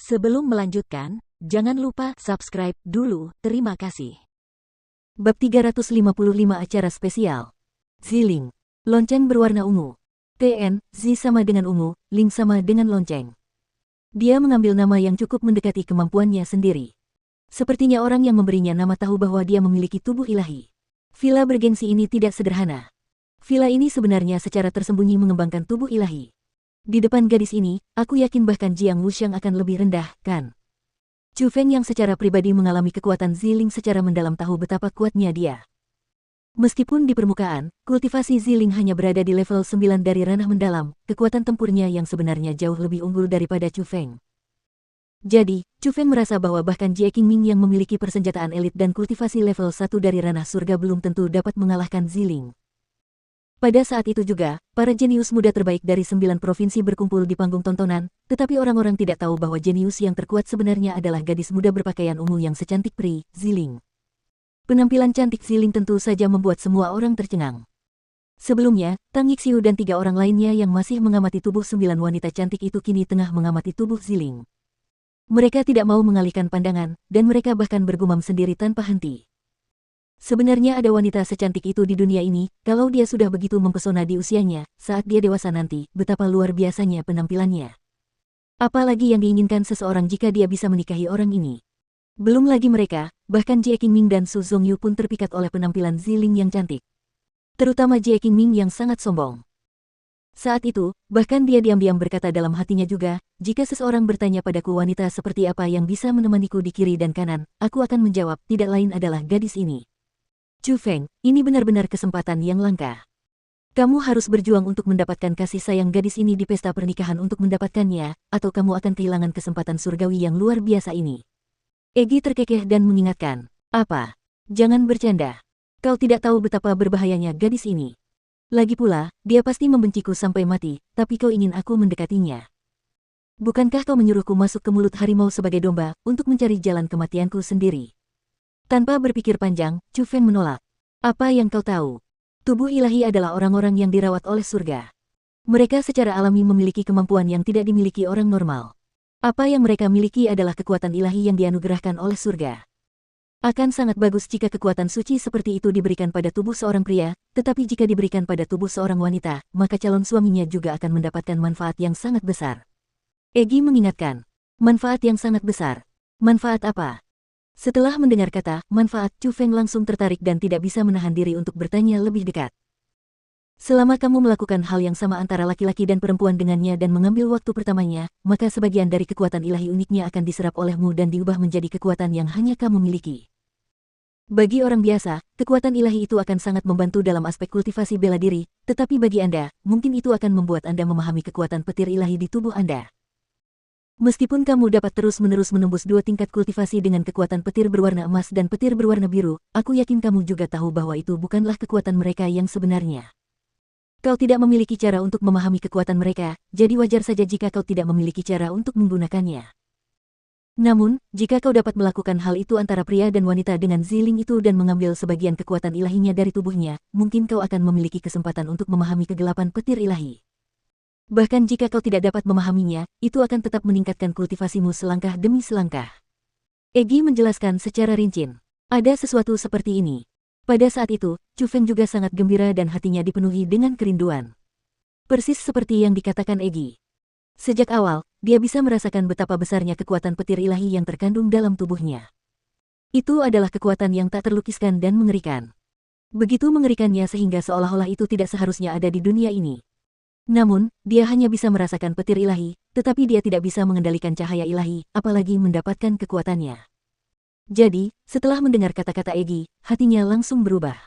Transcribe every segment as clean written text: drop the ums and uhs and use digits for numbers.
Sebelum melanjutkan, jangan lupa subscribe dulu, terima kasih. Bab 355 Acara Spesial. Ziling. Lonceng berwarna ungu. TN, Zi sama dengan ungu, Ling sama dengan lonceng. Dia mengambil nama yang cukup mendekati kemampuannya sendiri. Sepertinya orang yang memberinya nama tahu bahwa dia memiliki tubuh ilahi. Villa bergengsi ini tidak sederhana. Villa ini sebenarnya secara tersembunyi mengembangkan tubuh ilahi. Di depan gadis ini, aku yakin bahkan Jiang Wuxiang akan lebih rendah, kan? Chu Feng yang secara pribadi mengalami kekuatan Ziling secara mendalam tahu betapa kuatnya dia. Meskipun di permukaan, kultivasi Ziling hanya berada di level 9 dari ranah mendalam, kekuatan tempurnya yang sebenarnya jauh lebih unggul daripada Chu Feng. Jadi, Chu Feng merasa bahwa bahkan Jie Qingming yang memiliki persenjataan elit dan kultivasi level 1 dari ranah surga belum tentu dapat mengalahkan Ziling. Pada saat itu juga, para jenius muda terbaik dari 9 provinsi berkumpul di panggung tontonan, tetapi orang-orang tidak tahu bahwa jenius yang terkuat sebenarnya adalah gadis muda berpakaian ungu yang secantik peri, Ziling. Penampilan cantik Ziling tentu saja membuat semua orang tercengang. Sebelumnya, Tang Yixiu dan 3 orang lainnya yang masih mengamati tubuh 9 wanita cantik itu kini tengah mengamati tubuh Ziling. Mereka tidak mau mengalihkan pandangan, dan mereka bahkan bergumam sendiri tanpa henti. Sebenarnya ada wanita secantik itu di dunia ini, kalau dia sudah begitu mempesona di usianya, saat dia dewasa nanti, betapa luar biasanya penampilannya. Apalagi yang diinginkan seseorang jika dia bisa menikahi orang ini. Belum lagi mereka, bahkan Jie Qingming dan Su Zongyu pun terpikat oleh penampilan Ziling yang cantik. Terutama Jie Qingming yang sangat sombong. Saat itu, bahkan dia diam-diam berkata dalam hatinya juga, jika seseorang bertanya padaku wanita seperti apa yang bisa menemaniku di kiri dan kanan, aku akan menjawab tidak lain adalah gadis ini. Chu Feng, ini benar-benar kesempatan yang langka. Kamu harus berjuang untuk mendapatkan kasih sayang gadis ini di pesta pernikahan untuk mendapatkannya, atau kamu akan kehilangan kesempatan surgawi yang luar biasa ini. Egi terkekeh dan mengingatkan, apa? Jangan bercanda. Kau tidak tahu betapa berbahayanya gadis ini. Lagi pula, dia pasti membenciku sampai mati, tapi kau ingin aku mendekatinya. Bukankah kau menyuruhku masuk ke mulut harimau sebagai domba, untuk mencari jalan kematianku sendiri? Tanpa berpikir panjang, Chu Feng menolak. Apa yang kau tahu? Tubuh ilahi adalah orang-orang yang dirawat oleh surga. Mereka secara alami memiliki kemampuan yang tidak dimiliki orang normal. Apa yang mereka miliki adalah kekuatan ilahi yang dianugerahkan oleh surga. Akan sangat bagus jika kekuatan suci seperti itu diberikan pada tubuh seorang pria, tetapi jika diberikan pada tubuh seorang wanita, maka calon suaminya juga akan mendapatkan manfaat yang sangat besar. Egi mengingatkan, manfaat yang sangat besar. Manfaat apa? Setelah mendengar kata manfaat, Chu Feng langsung tertarik dan tidak bisa menahan diri untuk bertanya lebih dekat. Selama kamu melakukan hal yang sama antara laki-laki dan perempuan dengannya dan mengambil waktu pertamanya, maka sebagian dari kekuatan ilahi uniknya akan diserap olehmu dan diubah menjadi kekuatan yang hanya kamu miliki. Bagi orang biasa, kekuatan ilahi itu akan sangat membantu dalam aspek kultivasi bela diri, tetapi bagi Anda, mungkin itu akan membuat Anda memahami kekuatan petir ilahi di tubuh Anda. Meskipun kamu dapat terus-menerus menembus 2 tingkat kultivasi dengan kekuatan petir berwarna emas dan petir berwarna biru, aku yakin kamu juga tahu bahwa itu bukanlah kekuatan mereka yang sebenarnya. Kau tidak memiliki cara untuk memahami kekuatan mereka, jadi wajar saja jika kau tidak memiliki cara untuk menggunakannya. Namun, jika kau dapat melakukan hal itu antara pria dan wanita dengan Ziling itu dan mengambil sebagian kekuatan ilahinya dari tubuhnya, mungkin kau akan memiliki kesempatan untuk memahami kegelapan petir ilahi. Bahkan jika kau tidak dapat memahaminya, itu akan tetap meningkatkan kultivasimu selangkah demi selangkah. Egi menjelaskan secara rinci. Ada sesuatu seperti ini. Pada saat itu, Chu Feng juga sangat gembira dan hatinya dipenuhi dengan kerinduan. Persis seperti yang dikatakan Egi. Sejak awal, dia bisa merasakan betapa besarnya kekuatan petir ilahi yang terkandung dalam tubuhnya. Itu adalah kekuatan yang tak terlukiskan dan mengerikan. Begitu mengerikannya sehingga seolah-olah itu tidak seharusnya ada di dunia ini. Namun, dia hanya bisa merasakan petir ilahi, tetapi dia tidak bisa mengendalikan cahaya ilahi, apalagi mendapatkan kekuatannya. Jadi, setelah mendengar kata-kata Egi, hatinya langsung berubah.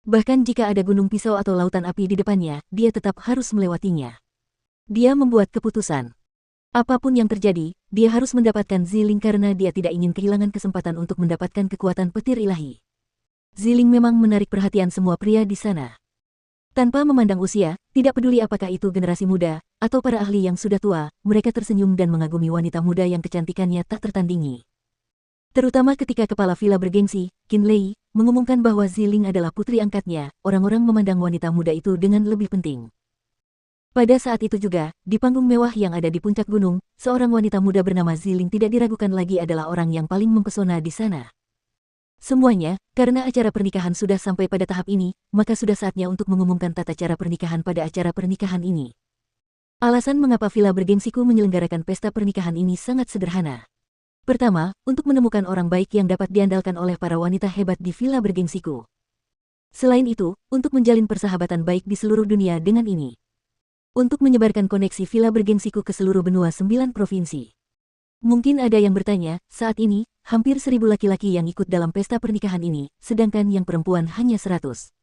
Bahkan jika ada gunung pisau atau lautan api di depannya, dia tetap harus melewatinya. Dia membuat keputusan. Apapun yang terjadi, dia harus mendapatkan Ziling karena dia tidak ingin kehilangan kesempatan untuk mendapatkan kekuatan petir ilahi. Ziling memang menarik perhatian semua pria di sana. Tanpa memandang usia, tidak peduli apakah itu generasi muda, atau para ahli yang sudah tua, mereka tersenyum dan mengagumi wanita muda yang kecantikannya tak tertandingi. Terutama ketika kepala villa bergengsi, Qin Lei, mengumumkan bahwa Ziling adalah putri angkatnya, orang-orang memandang wanita muda itu dengan lebih penting. Pada saat itu juga, di panggung mewah yang ada di puncak gunung, seorang wanita muda bernama Ziling tidak diragukan lagi adalah orang yang paling mempesona di sana. Semuanya, karena acara pernikahan sudah sampai pada tahap ini, maka sudah saatnya untuk mengumumkan tata cara pernikahan pada acara pernikahan ini. Alasan mengapa Villa Bergengsiku menyelenggarakan pesta pernikahan ini sangat sederhana. Pertama, untuk menemukan orang baik yang dapat diandalkan oleh para wanita hebat di Villa Bergengsiku. Selain itu, untuk menjalin persahabatan baik di seluruh dunia dengan ini. Untuk menyebarkan koneksi Villa Bergengsiku ke seluruh benua 9 provinsi. Mungkin ada yang bertanya, saat ini, hampir 1000 laki-laki yang ikut dalam pesta pernikahan ini, sedangkan yang perempuan hanya 100.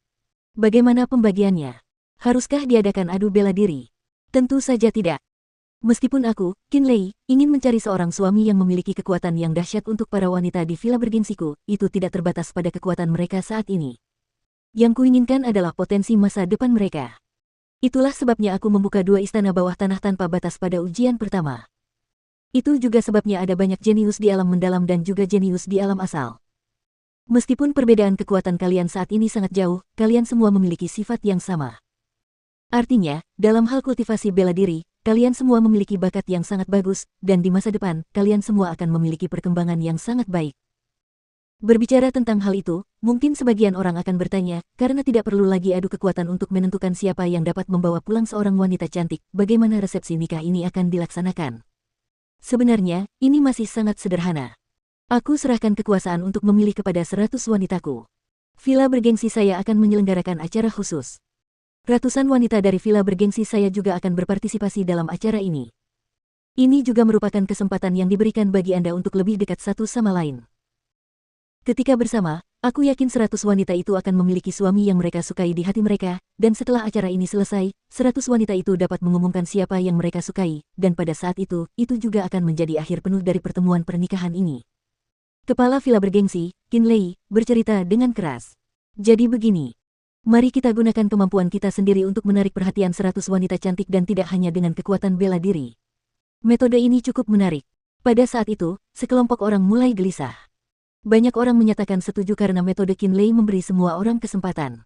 Bagaimana pembagiannya? Haruskah diadakan adu bela diri? Tentu saja tidak. Meskipun aku, Qin Lei, ingin mencari seorang suami yang memiliki kekuatan yang dahsyat untuk para wanita di Villa Bergengsiku, itu tidak terbatas pada kekuatan mereka saat ini. Yang kuinginkan adalah potensi masa depan mereka. Itulah sebabnya aku membuka 2 istana bawah tanah tanpa batas pada ujian pertama. Itu juga sebabnya ada banyak jenius di alam mendalam dan juga jenius di alam asal. Meskipun perbedaan kekuatan kalian saat ini sangat jauh, kalian semua memiliki sifat yang sama. Artinya, dalam hal kultivasi bela diri, kalian semua memiliki bakat yang sangat bagus, dan di masa depan, kalian semua akan memiliki perkembangan yang sangat baik. Berbicara tentang hal itu, mungkin sebagian orang akan bertanya, karena tidak perlu lagi adu kekuatan untuk menentukan siapa yang dapat membawa pulang seorang wanita cantik, bagaimana resepsi nikah ini akan dilaksanakan. Sebenarnya, ini masih sangat sederhana. Aku serahkan kekuasaan untuk memilih kepada 100 wanitaku. Villa Bergengsi saya akan menyelenggarakan acara khusus. Ratusan wanita dari Villa Bergengsi saya juga akan berpartisipasi dalam acara ini. Ini juga merupakan kesempatan yang diberikan bagi Anda untuk lebih dekat satu sama lain. Ketika bersama, aku yakin 100 wanita itu akan memiliki suami yang mereka sukai di hati mereka, dan setelah acara ini selesai, 100 wanita itu dapat mengumumkan siapa yang mereka sukai, dan pada saat itu juga akan menjadi akhir penuh dari pertemuan pernikahan ini. Kepala Villa Bergengsi, Qin Lei, bercerita dengan keras. Jadi begini. Mari kita gunakan kemampuan kita sendiri untuk menarik perhatian 100 wanita cantik dan tidak hanya dengan kekuatan bela diri. Metode ini cukup menarik. Pada saat itu, sekelompok orang mulai gelisah. Banyak orang menyatakan setuju karena metode Qin Lei memberi semua orang kesempatan.